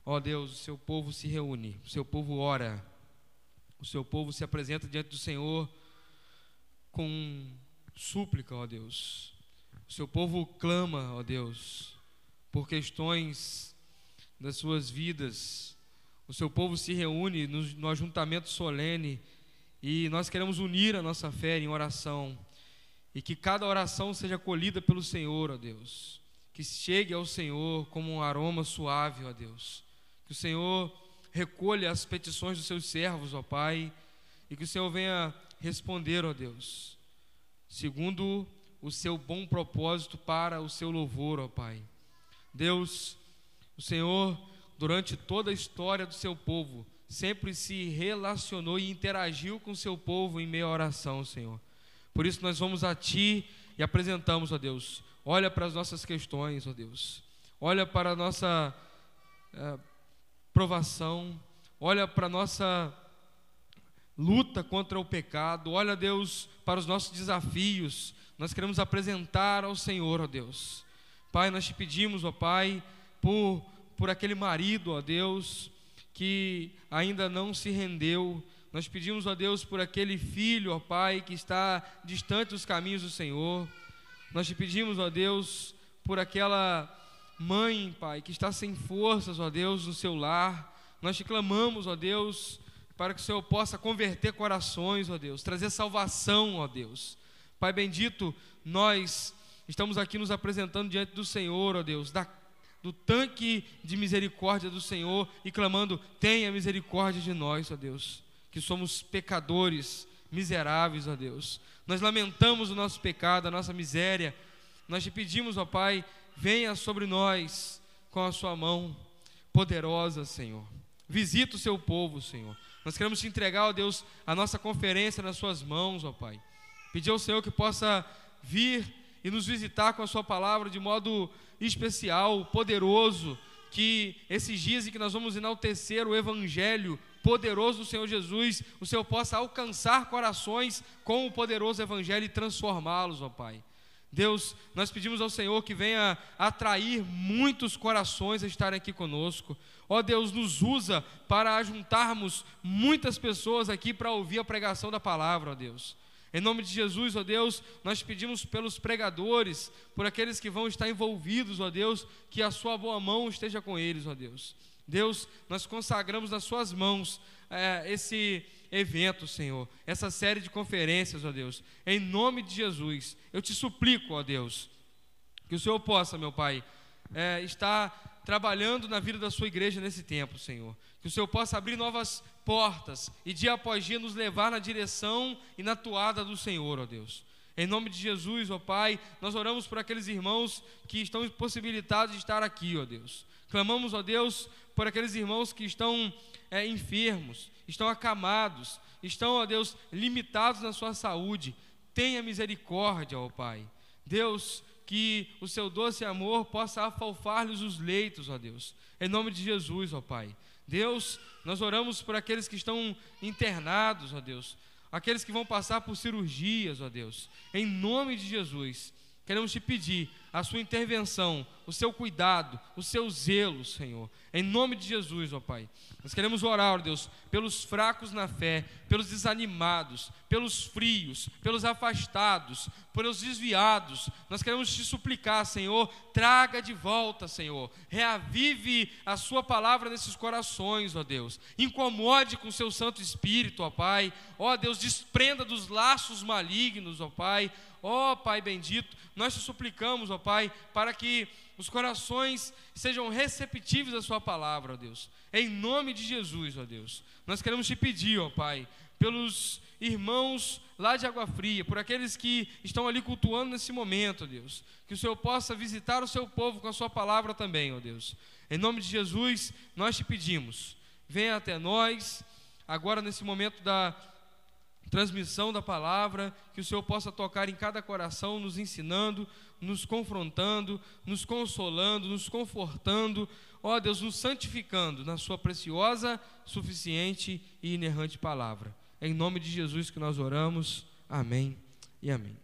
Ó Deus, o seu povo se reúne, o seu povo ora, o seu povo se apresenta diante do Senhor com súplica, ó Deus. O seu povo clama, ó Deus, por questões das suas vidas. O seu povo se reúne no ajuntamento solene e nós queremos unir a nossa fé em oração e que cada oração seja acolhida pelo Senhor, ó Deus, que chegue ao Senhor como um aroma suave, ó Deus, que o Senhor recolha as petições dos seus servos, ó Pai, e que o Senhor venha responder, ó Deus, segundo o seu bom propósito para o seu louvor, ó Pai. Deus, o Senhor, durante toda a história do seu povo, sempre se relacionou e interagiu com o seu povo em meio à oração, Senhor. Por isso nós vamos a Ti e apresentamos, ó Deus, olha para as nossas questões, ó Deus, olha para a nossa provação, olha para a nossa luta contra o pecado, olha, Deus, para os nossos desafios. Nós queremos apresentar ao Senhor, ó Deus. Pai, nós te pedimos, ó Pai, por aquele marido, ó Deus, que ainda não se rendeu. Nós pedimos, ó Deus, por aquele filho, ó Pai, que está distante dos caminhos do Senhor. Nós te pedimos, ó Deus, por aquela mãe, Pai, que está sem forças, ó Deus, no seu lar. Nós te clamamos, ó Deus, para que o Senhor possa converter corações, ó Deus, trazer salvação, ó Deus. Pai bendito, nós estamos aqui nos apresentando diante do Senhor, ó Deus, do tanque de misericórdia do Senhor e clamando, tenha misericórdia de nós, ó Deus, que somos pecadores, miseráveis, ó Deus. Nós lamentamos o nosso pecado, a nossa miséria. Nós te pedimos, ó Pai, venha sobre nós com a sua mão poderosa, Senhor. Visita o seu povo, Senhor. Nós queremos te entregar, ó Deus, a nossa conferência nas suas mãos, ó Pai. Pedir ao Senhor que possa vir e nos visitar com a sua palavra de modo especial, poderoso, que esses dias em que nós vamos enaltecer o Evangelho poderoso do Senhor Jesus, o Senhor possa alcançar corações com o poderoso Evangelho e transformá-los, ó Pai. Deus, nós pedimos ao Senhor que venha atrair muitos corações a estarem aqui conosco. Ó Deus, nos usa para ajuntarmos muitas pessoas aqui para ouvir a pregação da palavra, ó Deus. Em nome de Jesus, ó Deus, nós pedimos pelos pregadores, por aqueles que vão estar envolvidos, ó Deus, que a sua boa mão esteja com eles, ó Deus. Deus, nós consagramos nas suas mãos esse evento, Senhor, essa série de conferências, ó Deus. Em nome de Jesus, eu te suplico, ó Deus, que o Senhor possa, meu Pai, estar trabalhando na vida da sua igreja nesse tempo, Senhor. Que o Senhor possa abrir novas portas e dia após dia nos levar na direção e na toada do Senhor, ó Deus. Em nome de Jesus, ó Pai, nós oramos por aqueles irmãos que estão impossibilitados de estar aqui, ó Deus. Clamamos, ó Deus, por aqueles irmãos que estão enfermos, estão acamados, estão, ó Deus, limitados na sua saúde. Tenha misericórdia, ó Pai. Deus, que o seu doce amor possa afalfar-lhes os leitos, ó Deus. Em nome de Jesus, ó Pai. Deus, nós oramos por aqueles que estão internados, ó Deus. Aqueles que vão passar por cirurgias, ó Deus. Em nome de Jesus, queremos te pedir a sua intervenção, o seu cuidado, o seu zelo, Senhor. Em nome de Jesus, ó Pai. Nós queremos orar, ó Deus, pelos fracos na fé, pelos desanimados, pelos frios, pelos afastados, pelos desviados. Nós queremos te suplicar, Senhor, traga de volta, Senhor. Reavive a sua palavra nesses corações, ó Deus. Incomode com o seu Santo Espírito, ó Pai. Ó Deus, desprenda dos laços malignos, ó Pai. Ó Pai bendito, nós te suplicamos, ó Pai, para que os corações sejam receptivos à sua palavra, ó Deus. Em nome de Jesus, ó Deus. Nós queremos te pedir, ó Pai, pelos irmãos lá de Água Fria, por aqueles que estão ali cultuando nesse momento, ó Deus. Que o Senhor possa visitar o seu povo com a sua palavra também, ó Deus. Em nome de Jesus, nós te pedimos. Venha até nós, agora nesse momento da transmissão da palavra, que o Senhor possa tocar em cada coração, nos ensinando, nos confrontando, nos consolando, nos confortando, ó Deus, nos santificando na sua preciosa, suficiente e inerrante palavra. É em nome de Jesus que nós oramos. Amém e amém.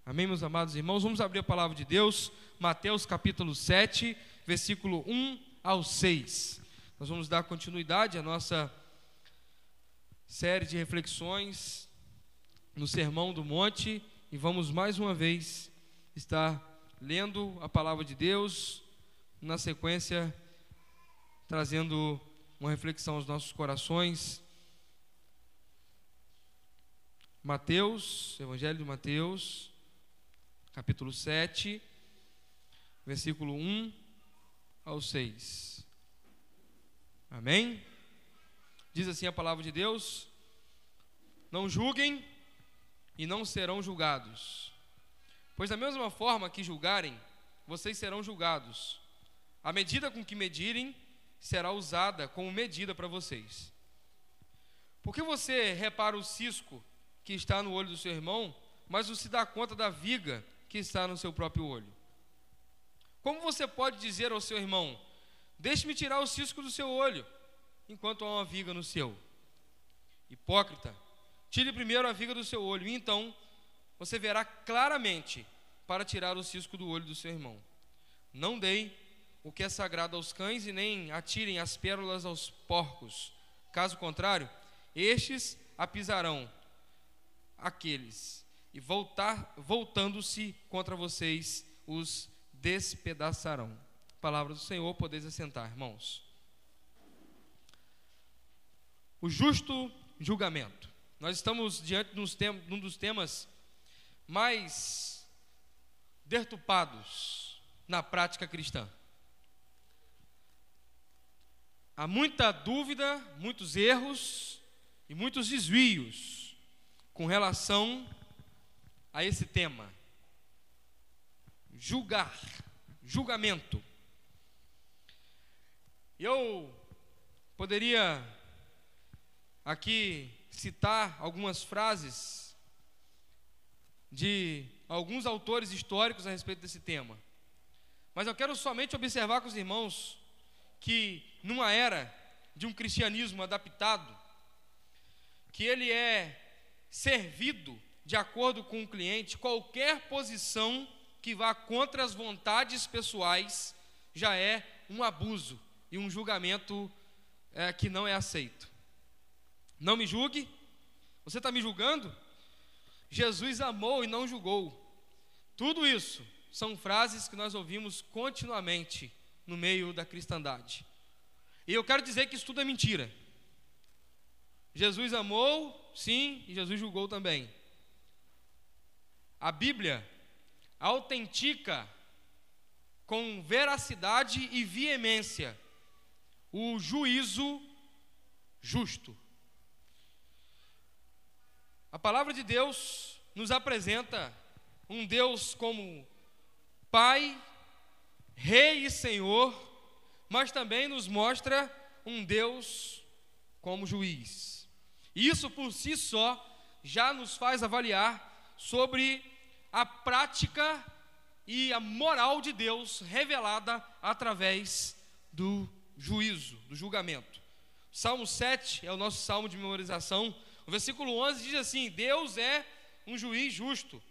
Amém, meus amados irmãos. Vamos abrir a palavra de Deus, Mateus capítulo 7, versículo 1 ao 6. Nós vamos dar continuidade à nossa série de reflexões no Sermão do Monte e vamos mais uma vez estar lendo a palavra de Deus, na sequência trazendo uma reflexão aos nossos corações. Mateus, Evangelho de Mateus, capítulo 7, versículo 1 ao 6. Amém? Diz assim a palavra de Deus: não julguem e não serão julgados, pois da mesma forma que julgarem, vocês serão julgados. A medida com que medirem será usada como medida para vocês. Por que você repara o cisco que está no olho do seu irmão, mas não se dá conta da viga que está no seu próprio olho? Como você pode dizer ao seu irmão: deixe-me tirar o cisco do seu olho, enquanto há uma viga no seu? Hipócrita, tire primeiro a viga do seu olho, e então você verá claramente para tirar o cisco do olho do seu irmão. Não deem o que é sagrado aos cães e nem atirem as pérolas aos porcos. Caso contrário, estes a pisarão aqueles, e voltando-se contra vocês, os despedaçarão. Palavra do Senhor, podeis assentar, irmãos. O justo julgamento. Nós estamos diante de um dos temas mais deturpados na prática cristã. Há muita dúvida, muitos erros e muitos desvios com relação a esse tema. Julgamento. Eu poderia aqui citar algumas frases de alguns autores históricos a respeito desse tema, mas eu quero somente observar com os irmãos que numa era de um cristianismo adaptado, que ele é servido de acordo com o cliente, qualquer posição que vá contra as vontades pessoais já é um abuso e um julgamento que não é aceito. Não me julgue. Você está me julgando? Jesus amou e não julgou. Tudo isso são frases que nós ouvimos continuamente no meio da cristandade. E eu quero dizer que isso tudo é mentira. Jesus amou, sim, e Jesus julgou também. A Bíblia autentica com veracidade e veemência o juízo justo. A palavra de Deus nos apresenta um Deus como Pai, Rei e Senhor, mas também nos mostra um Deus como juiz. E isso por si só já nos faz avaliar sobre a prática e a moral de Deus revelada através do juízo, do julgamento. Salmo 7 é o nosso salmo de memorização. O versículo 11 diz assim: Deus é um juiz justo,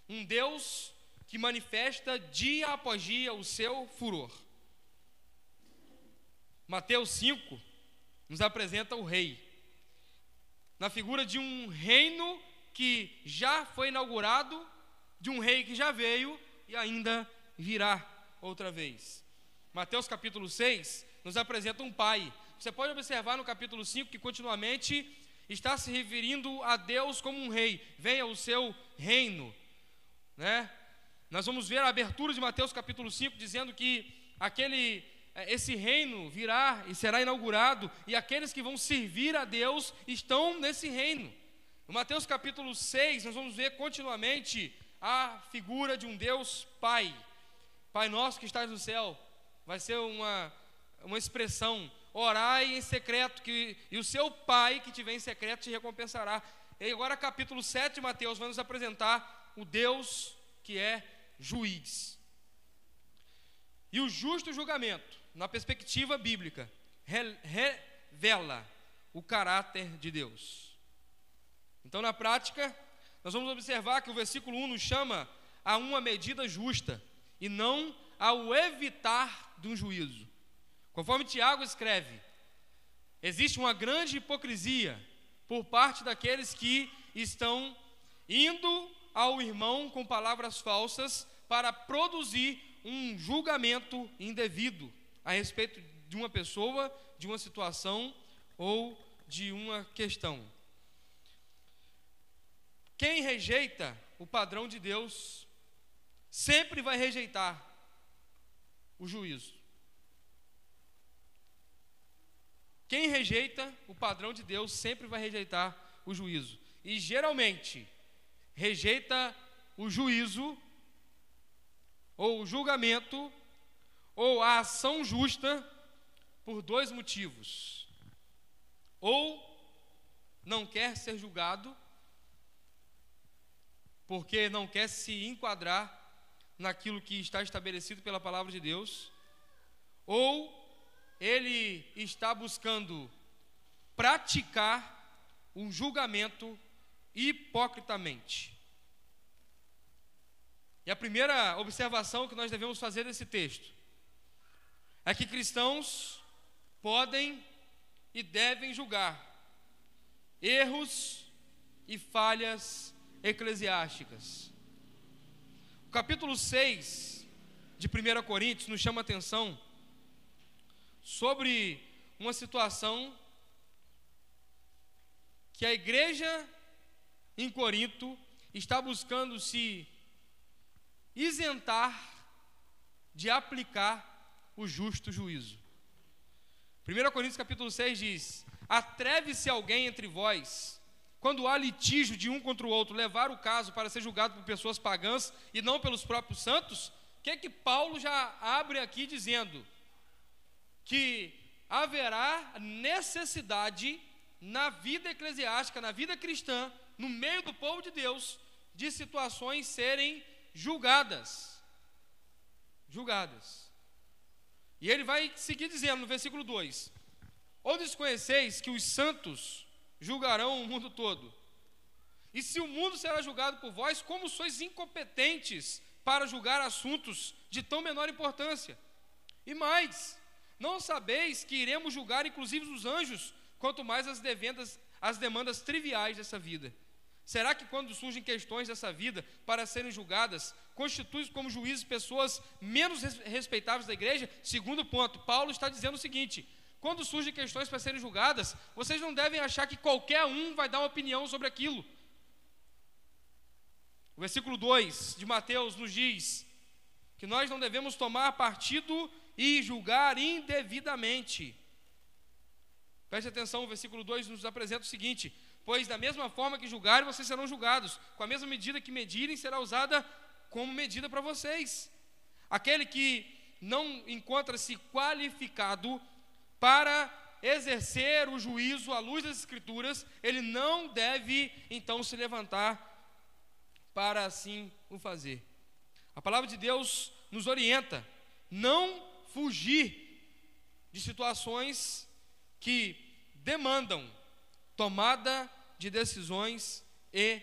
um Deus que manifesta dia após dia o seu furor. Mateus 5 nos apresenta o rei, na figura de um reino que já foi inaugurado, de um rei que já veio e ainda virá outra vez. Mateus capítulo 6 nos apresenta um pai. Você pode observar no capítulo 5 que continuamente está se referindo a Deus como um rei. Venha o seu reino, né? Nós vamos ver a abertura de Mateus capítulo 5 dizendo que esse reino virá e será inaugurado, e aqueles que vão servir a Deus estão nesse reino. No Mateus capítulo 6 nós vamos ver continuamente a figura de um Deus Pai. Pai nosso que estás no céu, vai ser uma expressão: orai em secreto, e o seu Pai que te vê em secreto te recompensará. E agora capítulo 7 de Mateus vai nos apresentar o Deus que é juiz. E o justo julgamento, na perspectiva bíblica, revela o caráter de Deus. Então, na prática, nós vamos observar que o versículo 1 nos chama a uma medida justa e não ao evitar de um juízo. Conforme Tiago escreve, Existe uma grande hipocrisia por parte daqueles que estão indo ao irmão com palavras falsas para produzir um julgamento indevido a respeito de uma pessoa, de uma situação ou de uma questão. Quem rejeita o padrão de Deus sempre vai rejeitar o juízo. Quem rejeita o padrão de Deus sempre vai rejeitar o juízo. E geralmente rejeita o juízo ou o julgamento ou a ação justa por dois motivos. Ou não quer ser julgado porque não quer se enquadrar naquilo que está estabelecido pela palavra de Deus, ou ele está buscando praticar um julgamento hipocritamente. E a primeira observação que nós devemos fazer desse texto é que cristãos podem e devem julgar erros e falhas eclesiásticas. O capítulo 6 de 1 Coríntios nos chama a atenção sobre uma situação que a igreja em Corinto está buscando se isentar de aplicar o justo juízo. 1 Coríntios capítulo 6 diz: atreve-se alguém entre vós, quando há litígio de um contra o outro, levar o caso para ser julgado por pessoas pagãs e não pelos próprios santos? O que é que Paulo já abre aqui dizendo? Que haverá necessidade na vida eclesiástica, na vida cristã, no meio do povo de Deus, de situações serem julgadas. E ele vai seguir dizendo no versículo 2: ou desconheceis que os santos julgarão o mundo todo? E se o mundo será julgado por vós, como sois incompetentes para julgar assuntos de tão menor importância? E mais, não sabeis que iremos julgar inclusive os anjos, quanto mais as demandas triviais dessa vida? Será que quando surgem questões dessa vida para serem julgadas, constitui como juízes pessoas menos respeitáveis da igreja? Segundo ponto, Paulo está dizendo o seguinte: quando surgem questões para serem julgadas, vocês não devem achar que qualquer um vai dar uma opinião sobre aquilo. O versículo 2 de Mateus nos diz que nós não devemos tomar partido e julgar indevidamente. Preste atenção, o versículo 2 nos apresenta o seguinte: pois da mesma forma que julgarem, vocês serão julgados, com a mesma medida que medirem, será usada como medida para vocês. Aquele que não encontra-se qualificado para exercer o juízo à luz das Escrituras, ele não deve então se levantar para assim o fazer. A palavra de Deus nos orienta não fugir de situações que demandam tomada de decisões e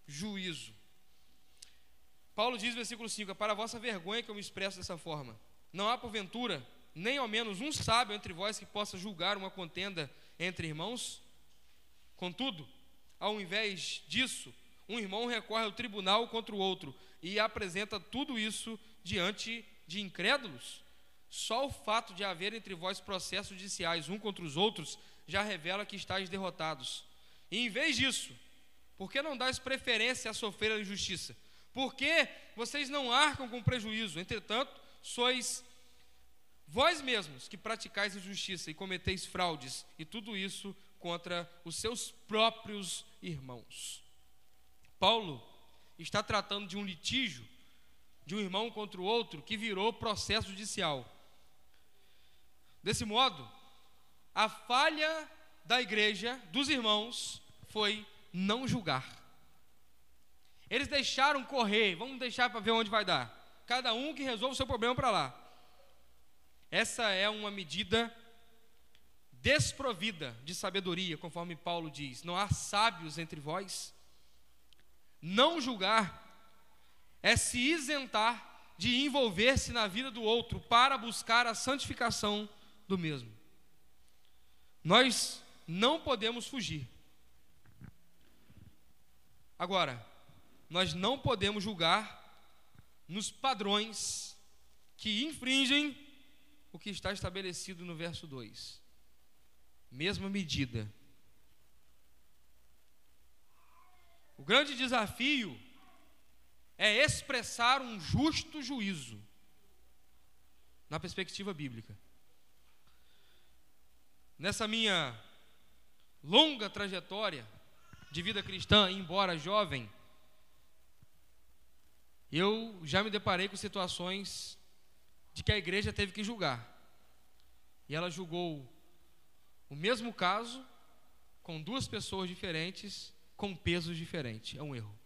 juízo. Paulo diz no versículo 5: é para a vossa vergonha que eu me expresso dessa forma. Não há porventura nem ao menos um sábio entre vós que possa julgar uma contenda entre irmãos? Contudo, ao invés disso, um irmão recorre ao tribunal contra o outro e apresenta tudo isso diante de incrédulos? Só o fato de haver entre vós processos judiciais um contra os outros já revela que estáis derrotados. E em vez disso, por que não dais preferência a sofrer a injustiça? Por que vocês não arcam com prejuízo? Entretanto, sois vós mesmos que praticais injustiça e cometeis fraudes, e tudo isso contra os seus próprios irmãos. Paulo está tratando de um litígio de um irmão contra o outro que virou processo judicial. Desse modo, a falha da igreja, dos irmãos, foi não julgar. Eles deixaram correr, vamos deixar para ver onde vai dar. Cada um que resolve o seu problema para lá. Essa é uma medida desprovida de sabedoria, conforme Paulo diz. Não há sábios entre vós. Não julgar é se isentar de envolver-se na vida do outro para buscar a santificação do mesmo. Nós não podemos fugir. Agora, nós não podemos julgar nos padrões que infringem o que está estabelecido no verso 2. Mesma medida. O grande desafio é expressar um justo juízo na perspectiva bíblica. Nessa minha longa trajetória de vida cristã, embora jovem, eu já me deparei com situações de que a igreja teve que julgar. E ela julgou o mesmo caso com duas pessoas diferentes, com pesos diferentes. É um erro.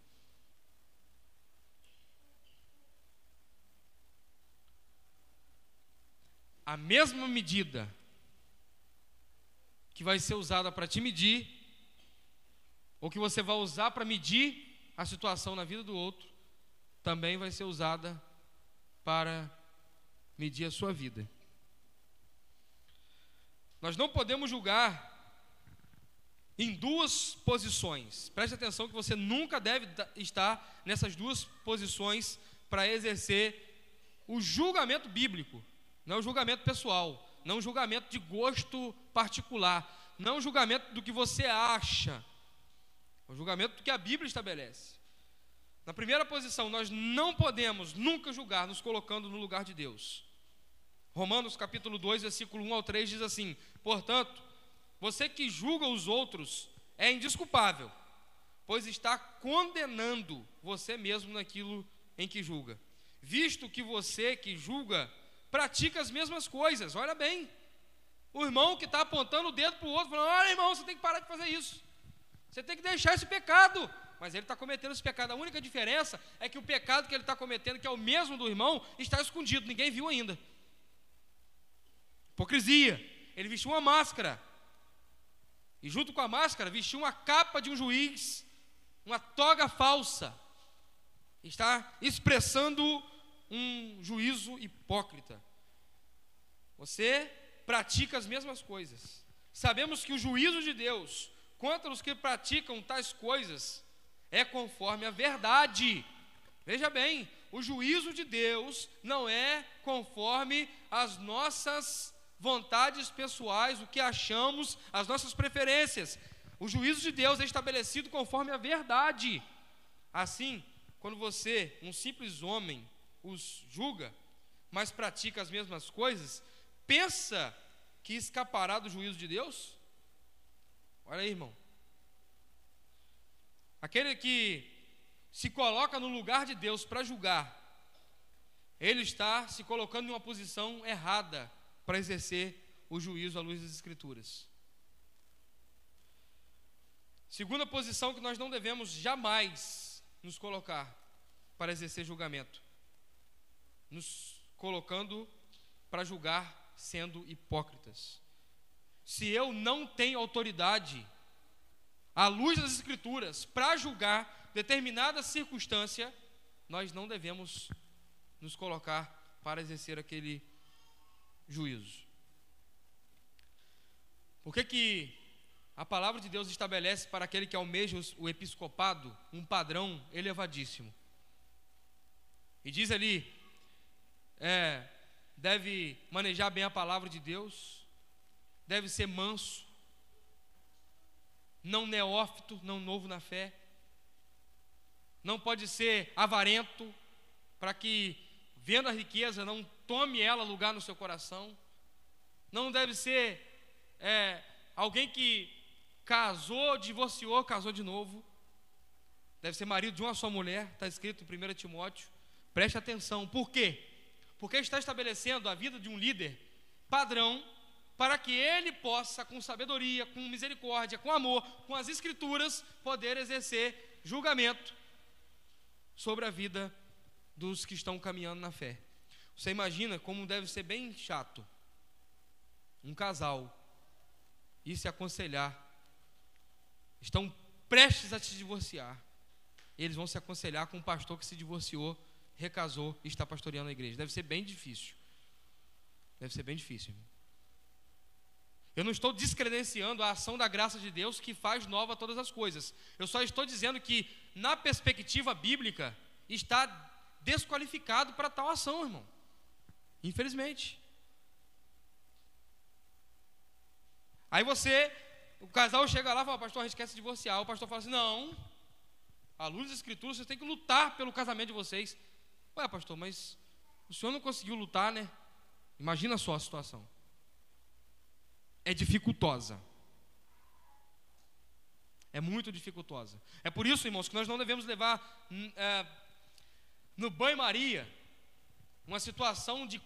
A mesma medida que vai ser usada para te medir, ou que você vai usar para medir a situação na vida do outro, também vai ser usada para medir a sua vida. Nós não podemos julgar em duas posições. Preste atenção que você nunca deve estar nessas duas posições para exercer o julgamento bíblico. Não é um julgamento pessoal, não é um julgamento de gosto particular, não é um julgamento do que você acha, é um julgamento do que a Bíblia estabelece. Na primeira posição, nós não podemos nunca julgar nos colocando no lugar de Deus. Romanos capítulo 2, versículo 1 ao 3 diz assim: portanto, você que julga os outros é indesculpável, pois está condenando você mesmo naquilo em que julga, visto que você que julga pratica as mesmas coisas. Olha bem, o irmão que está apontando o dedo para o outro, falando: olha, irmão, você tem que parar de fazer isso, você tem que deixar esse pecado. Mas ele está cometendo esse pecado. A única diferença é que o pecado que ele está cometendo, que é o mesmo do irmão, está escondido, ninguém viu ainda. Hipocrisia. Ele vestiu uma máscara, e junto com a máscara vestiu uma capa de um juiz, uma toga falsa. Está expressando um juízo hipócrita. Você pratica as mesmas coisas. Sabemos que o juízo de Deus contra os que praticam tais coisas é conforme a verdade. Veja bem, o juízo de Deus não é conforme as nossas vontades pessoais, o que achamos, as nossas preferências. O juízo de Deus é estabelecido conforme a verdade. Assim, quando você, um simples homem, os julga, mas pratica as mesmas coisas, pensa que escapará do juízo de Deus? Olha aí, irmão. Aquele que se coloca no lugar de Deus para julgar, ele está se colocando em uma posição errada para exercer o juízo à luz das Escrituras. Segunda posição que nós não devemos jamais nos colocar para exercer julgamento: nos colocando para julgar sendo hipócritas. Se eu não tenho autoridade à luz das Escrituras para julgar determinada circunstância, nós não devemos nos colocar para exercer aquele juízo. Por que a palavra de Deus estabelece para aquele que almeja o episcopado um padrão elevadíssimo? E diz ali, deve manejar bem a palavra de Deus, deve ser manso, não neófito, não novo na fé, não pode ser avarento, para que, vendo a riqueza, não tome ela lugar no seu coração. Não deve ser alguém que casou, divorciou, casou de novo. Deve ser marido de uma só mulher, está escrito em 1 Timóteo. Preste atenção, por quê? Porque está estabelecendo a vida de um líder padrão, para que ele possa, com sabedoria, com misericórdia, com amor, com as Escrituras, poder exercer julgamento sobre a vida dos que estão caminhando na fé. Você imagina como deve ser bem chato um casal ir se aconselhar, estão prestes a se divorciar, eles vão se aconselhar com um pastor que se divorciou, recasou e está pastoreando a igreja. Deve ser bem difícil. Deve ser bem difícil. Eu não estou descredenciando a ação da graça de Deus que faz nova todas as coisas. Eu só estou dizendo que, na perspectiva bíblica, está desqualificado para tal ação, irmão. Infelizmente. Aí o casal chega lá e fala: pastor, a gente quer se divorciar. O pastor fala assim: não, à luz das escrituras, vocês têm que lutar pelo casamento de vocês. Ué, pastor, mas o senhor não conseguiu lutar, né? Imagina só a situação. É dificultosa. É muito dificultosa. É por isso, irmãos, que nós não devemos levar no banho-maria uma situação de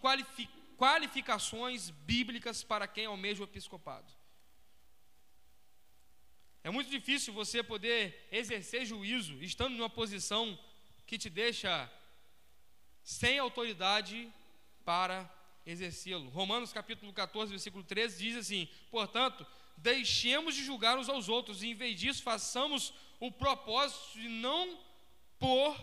qualificações bíblicas para quem almeja o episcopado. É muito difícil você poder exercer juízo estando numa posição que te deixa sem autoridade para exercê-lo. Romanos capítulo 14, versículo 13 diz assim: portanto, deixemos de julgar uns aos outros, e em vez disso façamos o propósito de não pôr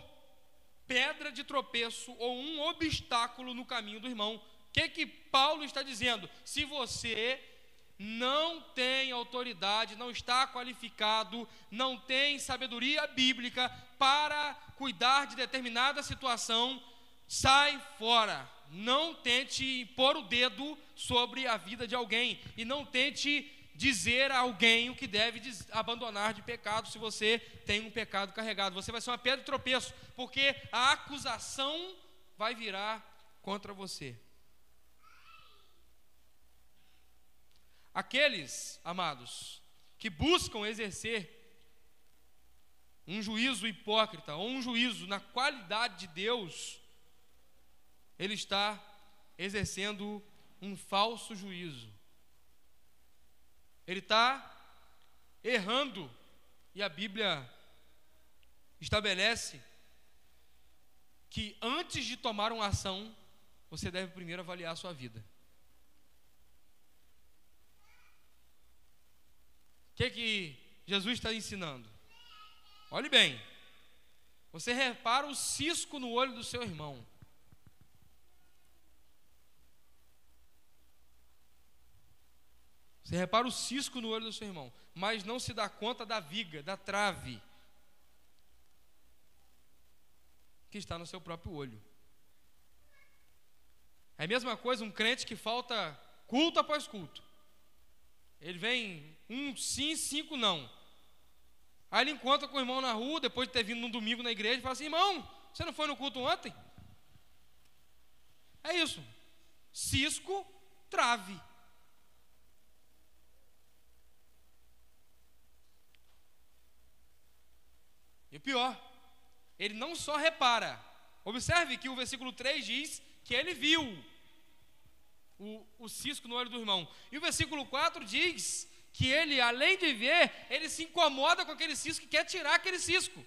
pedra de tropeço ou um obstáculo no caminho do irmão. O que Paulo está dizendo? Se você não tem autoridade, não está qualificado, não tem sabedoria bíblica para cuidar de determinada situação, sai fora. Não tente pôr o dedo sobre a vida de alguém, e não tente dizer a alguém o que deve abandonar de pecado, se você tem um pecado carregado. Você vai ser uma pedra de tropeço, porque a acusação vai virar contra você. Aqueles, amados, que buscam exercer um juízo hipócrita, ou um juízo na qualidade de Deus, ele está exercendo um falso juízo. Ele está errando, e a Bíblia estabelece que antes de tomar uma ação, você deve primeiro avaliar a sua vida. O que Jesus está ensinando? Olhe bem, você repara o cisco no olho do seu irmão. Você repara o cisco no olho do seu irmão, mas não se dá conta da viga, da trave que está no seu próprio olho. É a mesma coisa um crente que falta culto após culto. Ele vem um sim, 5 não. Aí ele encontra com o irmão na rua, depois de ter vindo num domingo na igreja, e fala assim: irmão, você não foi no culto ontem? É isso. Cisco, trave. E o pior, ele não só repara. Observe que o versículo 3 diz que ele viu o cisco no olho do irmão. E o versículo 4 diz que ele, além de ver, ele se incomoda com aquele cisco e quer tirar aquele cisco.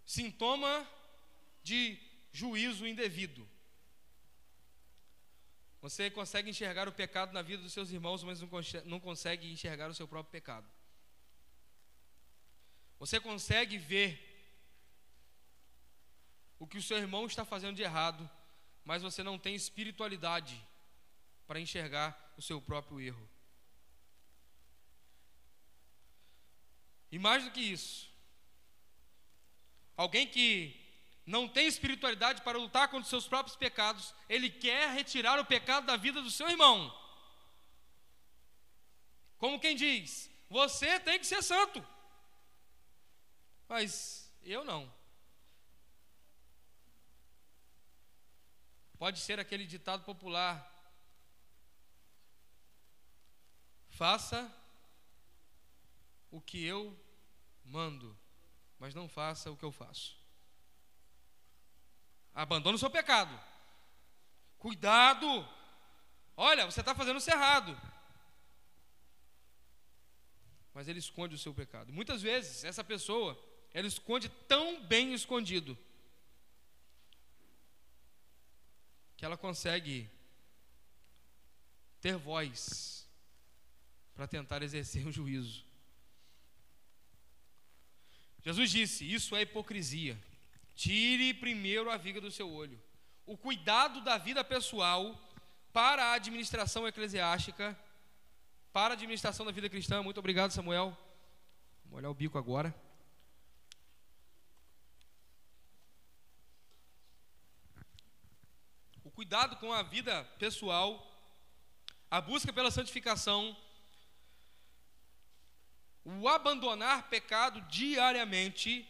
Sintoma de juízo indevido. Você consegue enxergar o pecado na vida dos seus irmãos, mas não consegue enxergar o seu próprio pecado. Você consegue ver o que o seu irmão está fazendo de errado, mas você não tem espiritualidade para enxergar o seu próprio erro. E mais do que isso, alguém que não tem espiritualidade para lutar contra os seus próprios pecados, ele quer retirar o pecado da vida do seu irmão. Como quem diz: você tem que ser santo, mas eu não. Pode ser aquele ditado popular: faça o que eu mando, mas não faça o que eu faço. Abandone o seu pecado. Cuidado. Olha, você está fazendo isso errado. Mas ele esconde o seu pecado. Muitas vezes, essa pessoa, ela esconde tão bem escondido que ela consegue ter voz para tentar exercer um juízo. Jesus disse: isso é hipocrisia. Tire primeiro a viga do seu olho. O cuidado da vida pessoal para a administração eclesiástica, para a administração da vida cristã. Muito obrigado, Samuel. Vou molhar o bico agora. O cuidado com a vida pessoal, a busca pela santificação, o abandonar pecado diariamente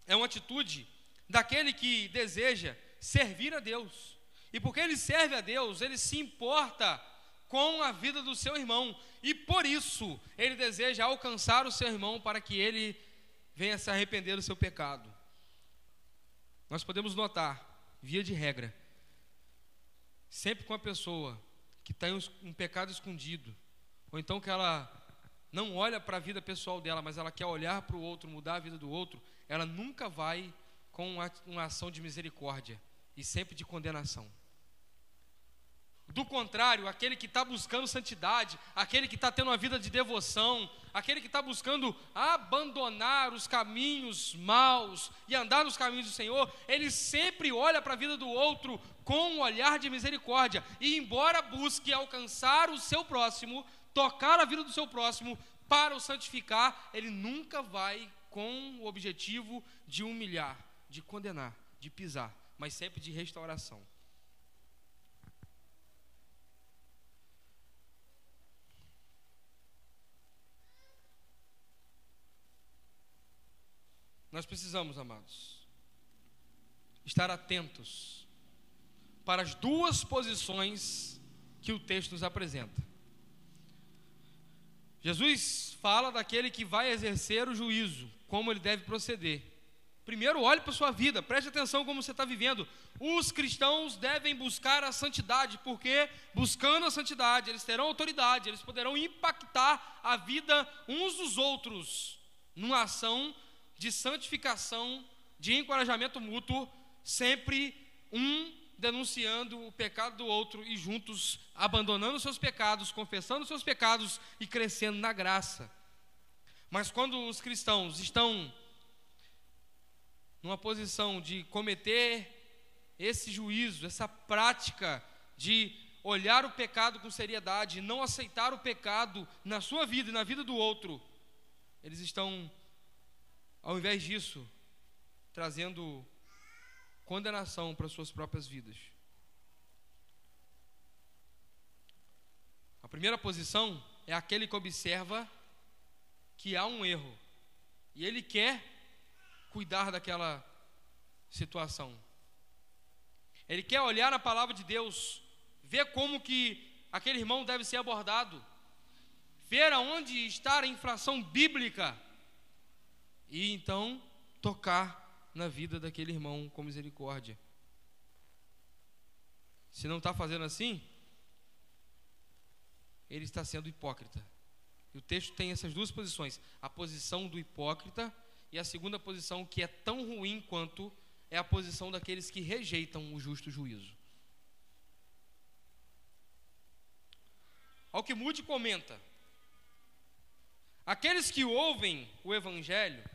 é uma atitude daquele que deseja servir a Deus. E porque ele serve a Deus, ele se importa com a vida do seu irmão. E por isso, ele deseja alcançar o seu irmão para que ele venha se arrepender do seu pecado. Nós podemos notar, via de regra, sempre com a pessoa que tem um pecado escondido, ou então que ela não olha para a vida pessoal dela, mas ela quer olhar para o outro, mudar a vida do outro, ela nunca vai com uma ação de misericórdia, e sempre de condenação. Do contrário, aquele que está buscando santidade, aquele que está tendo uma vida de devoção, aquele que está buscando abandonar os caminhos maus e andar nos caminhos do Senhor, ele sempre olha para a vida do outro com um olhar de misericórdia, e embora busque alcançar o seu próximo, tocar a vida do seu próximo para o santificar, ele nunca vai com o objetivo de humilhar, de condenar, de pisar, mas sempre de restauração. Nós precisamos, amados, estar atentos para as duas posições que o texto nos apresenta. Jesus fala daquele que vai exercer o juízo, como ele deve proceder. Primeiro, olhe para a sua vida, preste atenção como você está vivendo. Os cristãos devem buscar a santidade, porque buscando a santidade, eles terão autoridade, eles poderão impactar a vida uns dos outros, numa ação de santificação, de encorajamento mútuo, sempre um denunciando o pecado do outro e juntos abandonando seus pecados, confessando seus pecados e crescendo na graça. Mas quando os cristãos estão numa posição de cometer esse juízo, essa prática de olhar o pecado com seriedade, não aceitar o pecado na sua vida e na vida do outro, eles estão, ao invés disso, trazendo condenação para suas próprias vidas. A primeira posição é aquele que observa que há um erro e ele quer cuidar daquela situação. Ele quer olhar na palavra de Deus, ver como que aquele irmão deve ser abordado, ver aonde está a infração bíblica e então tocar na vida daquele irmão com misericórdia. Se não está fazendo assim, ele está sendo hipócrita. E o texto tem essas duas posições: a posição do hipócrita e a segunda posição, que é tão ruim quanto, é a posição daqueles que rejeitam o justo juízo. Alquimude comenta: aqueles que ouvem o Evangelho,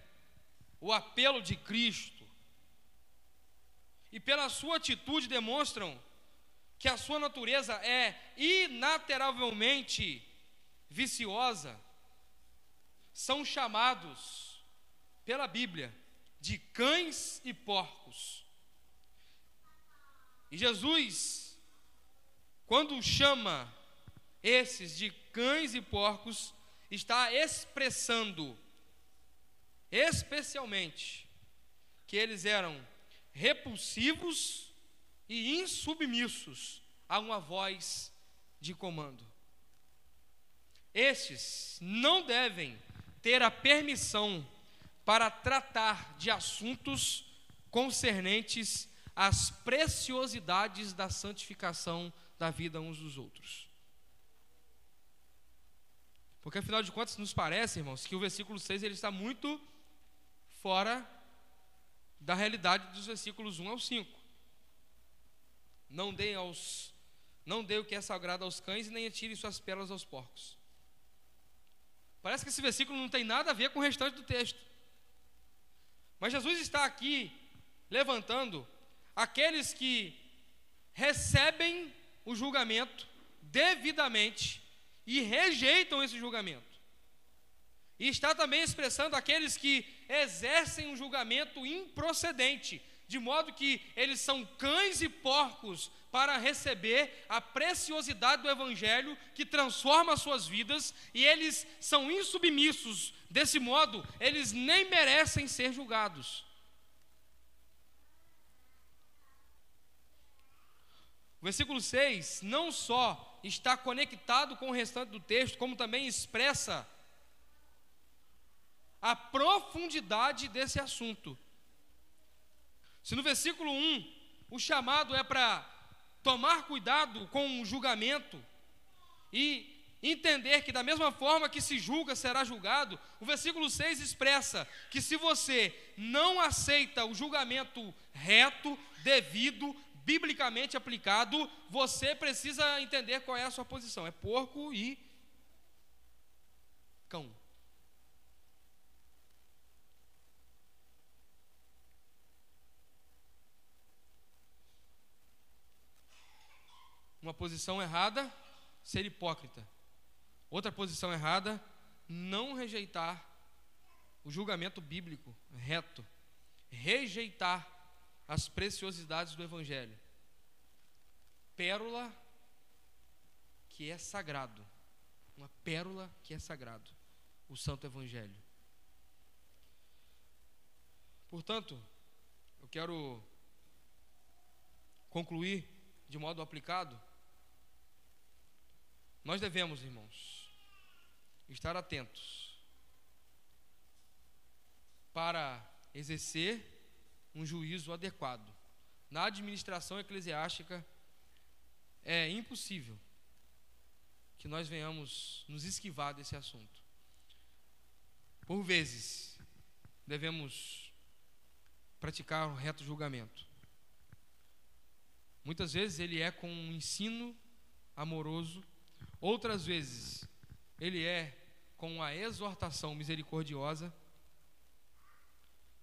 o apelo de Cristo, e pela sua atitude demonstram que a sua natureza é inalteravelmente viciosa, são chamados pela Bíblia de cães e porcos. E Jesus, quando chama esses de cães e porcos, está expressando especialmente que eles eram repulsivos e insubmissos a uma voz de comando. Estes não devem ter a permissão para tratar de assuntos concernentes às preciosidades da santificação da vida uns dos outros. Porque afinal de contas nos parece, irmãos, que o versículo 6 ele está muito fora da realidade dos versículos 1 ao 5. Não dê o que é sagrado aos cães e nem atirem suas pérolas aos porcos. Parece que esse versículo não tem nada a ver com o restante do texto. Mas Jesus está aqui levantando aqueles que recebem o julgamento devidamente e rejeitam esse julgamento. E está também expressando aqueles que exercem um julgamento improcedente, de modo que eles são cães e porcos para receber a preciosidade do Evangelho que transforma as suas vidas, e eles são insubmissos. Desse modo, eles nem merecem ser julgados. O versículo 6 não só está conectado com o restante do texto, como também expressa a profundidade desse assunto. Se no versículo 1 o chamado é para tomar cuidado com o julgamento e entender que da mesma forma que se julga, será julgado, o versículo 6 expressa que se você não aceita o julgamento reto, devido, biblicamente aplicado, você precisa entender qual é a sua posição: é porco e cão. Uma posição errada, ser hipócrita. Outra posição errada, não rejeitar o julgamento bíblico reto, rejeitar as preciosidades do Evangelho. Pérola que é sagrado, uma pérola que é sagrado, o Santo Evangelho. Portanto, eu quero concluir de modo aplicado. Nós devemos, irmãos, estar atentos para exercer um juízo adequado. Na administração eclesiástica, é impossível que nós venhamos nos esquivar desse assunto. Por vezes, devemos praticar um reto julgamento. Muitas vezes ele é com um ensino amoroso, outras vezes ele é com a exortação misericordiosa,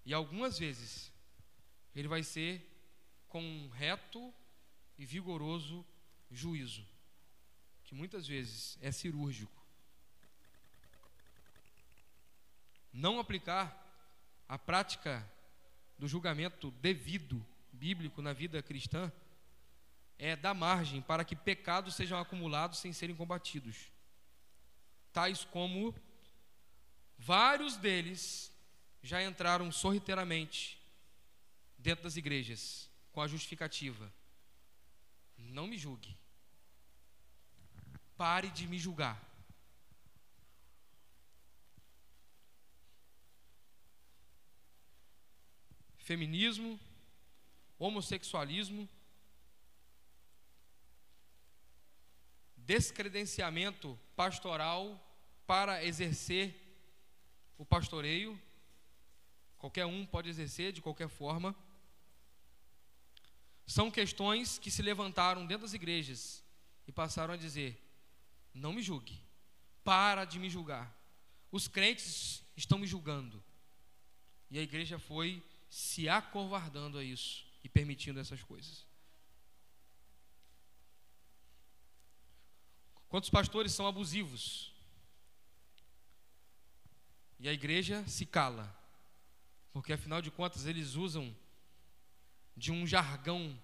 e algumas vezes ele vai ser com um reto e vigoroso juízo, que muitas vezes é cirúrgico. Não aplicar a prática do julgamento devido, bíblico, na vida cristã, é dar margem para que pecados sejam acumulados sem serem combatidos, tais como vários deles já entraram sorrateiramente dentro das igrejas com a justificativa: não me julgue, pare de me julgar. Feminismo, homossexualismo, descredenciamento pastoral para exercer o pastoreio. Qualquer um pode exercer de qualquer forma. São questões que se levantaram dentro das igrejas e passaram a dizer: não me julgue, para de me julgar, os crentes estão me julgando. E a igreja foi se acovardando a isso e permitindo essas coisas. Quantos pastores são abusivos? E a igreja se cala, porque afinal de contas eles usam de um jargão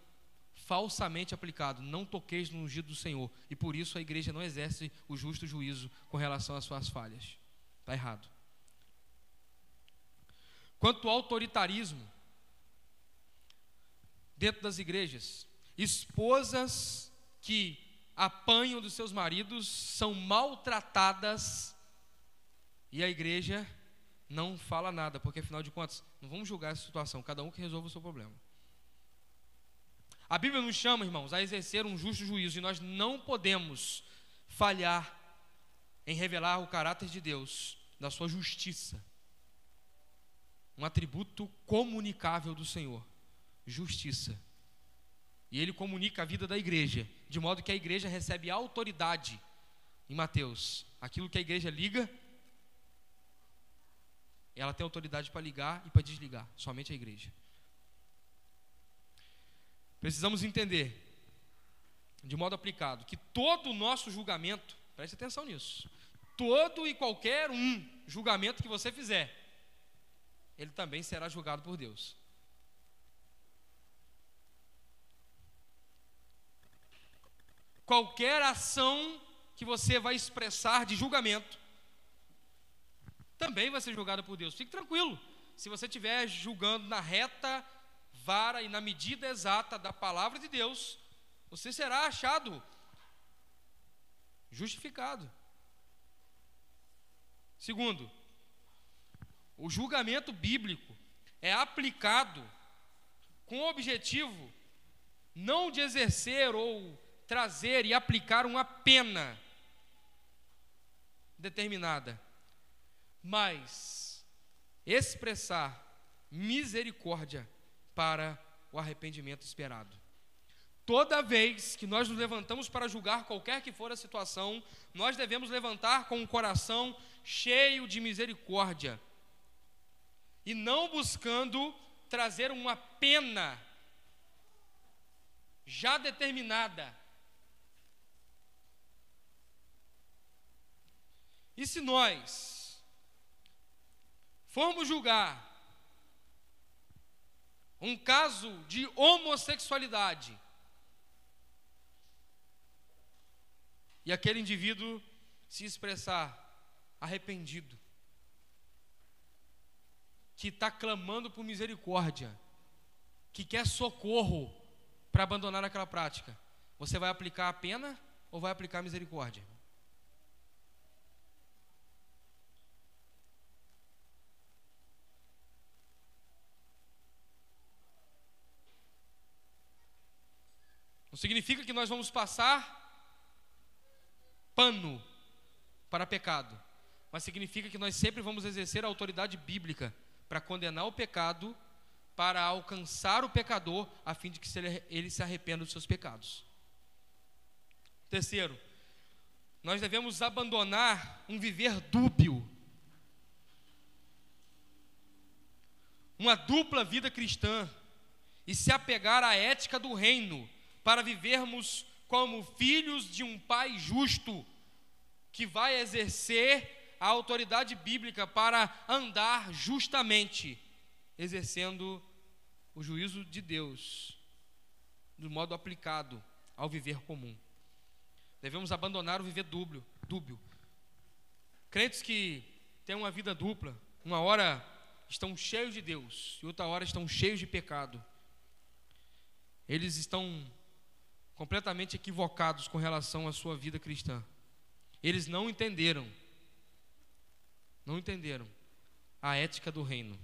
falsamente aplicado: não toqueis no ungido do Senhor, e por isso a igreja não exerce o justo juízo com relação às suas falhas. Está errado. Quanto ao autoritarismo dentro das igrejas, esposas que apanham dos seus maridos são maltratadas e a igreja não fala nada, porque afinal de contas não vamos julgar essa situação, cada um que resolva o seu problema. A Bíblia nos chama, irmãos, a exercer um justo juízo, e nós não podemos falhar em revelar o caráter de Deus, da sua justiça, um atributo comunicável do Senhor: justiça. E ele comunica a vida da igreja, de modo que a igreja recebe autoridade. Em Mateus, aquilo que a igreja liga, ela tem autoridade para ligar e para desligar, somente a igreja. precisamos entender, de modo aplicado, que todo o nosso julgamento, preste atenção nisso, todo e qualquer julgamento que você fizer, ele também será julgado por Deus. Qualquer ação que você vai expressar de julgamento, também vai ser julgada por Deus. Fique tranquilo, se você estiver julgando na reta vara e na medida exata da palavra de Deus, você será achado justificado. Segundo, o julgamento bíblico é aplicado com o objetivo não de exercer ou trazer e aplicar uma pena determinada, mas expressar misericórdia para o arrependimento esperado. Toda vez que nós nos levantamos para julgar qualquer que for a situação, nós devemos levantar com um coração cheio de misericórdia e não buscando trazer uma pena já determinada. E se nós formos julgar um caso de homossexualidade e aquele indivíduo se expressar arrependido, que está clamando por misericórdia, que quer socorro para abandonar aquela prática, você vai aplicar a pena ou vai aplicar a misericórdia? Não significa que nós vamos passar pano para pecado, mas significa que nós sempre vamos exercer a autoridade bíblica para condenar o pecado, para alcançar o pecador, a fim de que ele se arrependa dos seus pecados. Terceiro, nós devemos abandonar um viver dúbio, uma dupla vida cristã, e se apegar à ética do reino, para vivermos como filhos de um Pai justo, que vai exercer a autoridade bíblica para andar justamente, exercendo o juízo de Deus, do modo aplicado ao viver comum. Devemos abandonar o viver dúbio. Crentes que têm uma vida dupla, uma hora estão cheios de Deus e outra hora estão cheios de pecado, eles estão completamente equivocados com relação à sua vida cristã. Eles não entenderam a ética do reino.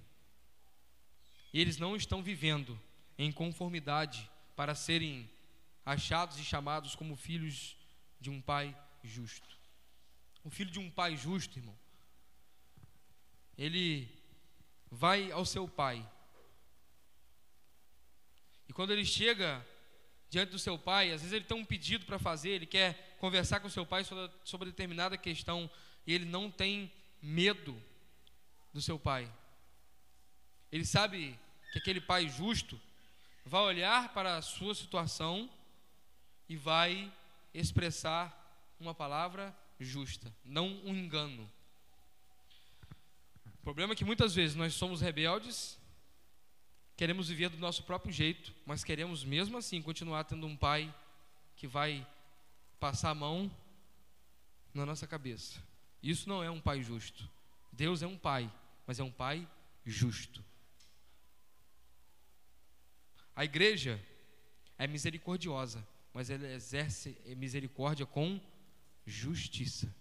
Eles não estão vivendo em conformidade para serem achados e chamados como filhos de um Pai justo. O filho de um Pai justo, irmão, ele vai ao seu pai, e quando ele chega diante do seu pai, às vezes ele tem um pedido para fazer, ele quer conversar com o seu pai sobre determinada questão, e ele não tem medo do seu pai. Ele sabe que aquele pai justo vai olhar para a sua situação e vai expressar uma palavra justa, não um engano. O problema é que muitas vezes nós somos rebeldes, queremos viver do nosso próprio jeito, mas queremos mesmo assim continuar tendo um pai que vai passar a mão na nossa cabeça. Isso não é um pai justo. Deus é um pai, mas é um pai justo. A igreja é misericordiosa, mas ela exerce misericórdia com justiça.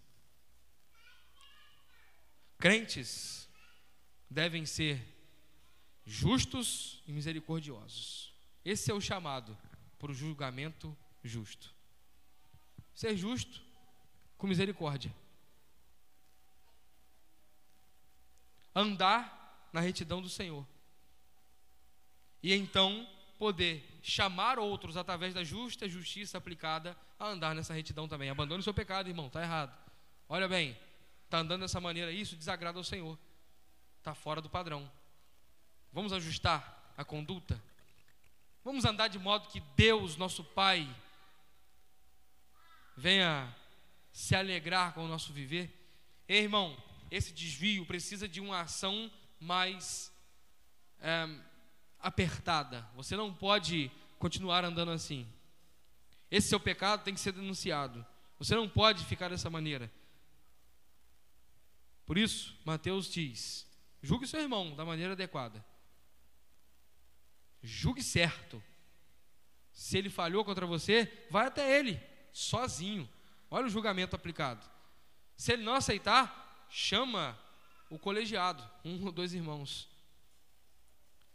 Crentes devem ser justos e misericordiosos. Esse é o chamado para o julgamento justo. Ser justo com misericórdia. Andar na retidão do Senhor. E então poder chamar outros através da justa justiça aplicada a andar nessa retidão também. Abandone o seu pecado, irmão, está errado. Olha bem, está andando dessa maneira, isso desagrada ao Senhor. Está fora do padrão. Vamos ajustar a conduta? Vamos andar de modo que Deus, nosso Pai, venha se alegrar com o nosso viver. Ei, irmão, esse desvio precisa de uma ação mais apertada. Você não pode continuar andando assim. Esse seu pecado tem que ser denunciado. Você não pode ficar dessa maneira. Por isso, Mateus diz: julgue seu irmão da maneira adequada. Julgue certo. Se ele falhou contra você, vai até ele, sozinho. Olha o julgamento aplicado. Se ele não aceitar, chama o colegiado, 1 ou 2 irmãos.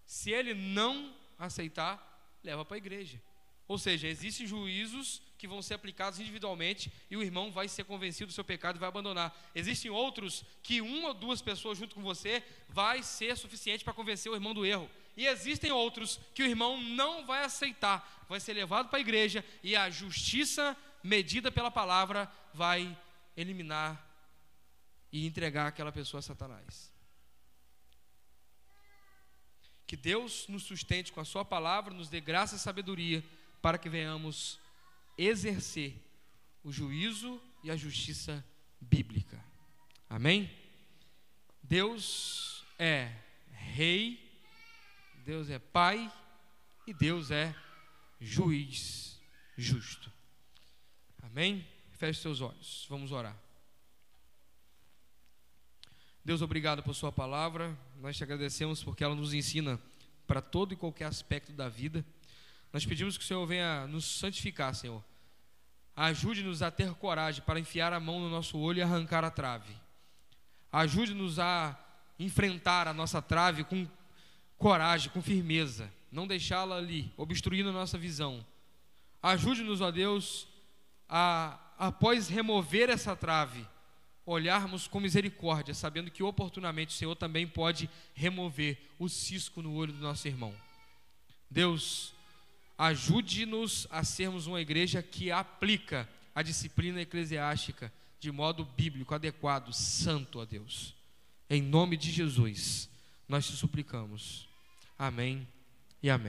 Se ele não aceitar, leva para a igreja. Ou seja, existem juízos que vão ser aplicados individualmente e o irmão vai ser convencido do seu pecado e vai abandonar. Existem outros que 1 ou 2 pessoas junto com você vai ser suficiente para convencer o irmão do erro. E existem outros que o irmão não vai aceitar, vai ser levado para a igreja e a justiça medida pela palavra vai eliminar e entregar aquela pessoa a Satanás. Que Deus nos sustente com a sua palavra, nos dê graça e sabedoria para que venhamos exercer o juízo e a justiça bíblica. Amém? Deus é Rei, Deus é Pai e Deus é Juiz justo. Amém? Feche seus olhos, vamos orar. Deus, obrigado por sua palavra, nós te agradecemos porque ela nos ensina para todo e qualquer aspecto da vida. Nós pedimos que o Senhor venha nos santificar, Senhor. Ajude-nos a ter coragem para enfiar a mão no nosso olho e arrancar a trave. Ajude-nos a enfrentar a nossa trave com coragem, com firmeza, não deixá-la ali, obstruindo a nossa visão. Ajude-nos, ó Deus, a, após remover essa trave, olharmos com misericórdia, sabendo que oportunamente o Senhor também pode remover o cisco no olho do nosso irmão. Deus, ajude-nos a sermos uma igreja que aplica a disciplina eclesiástica de modo bíblico, adequado, santo a Deus. Em nome de Jesus, nós te suplicamos. Amém e amém.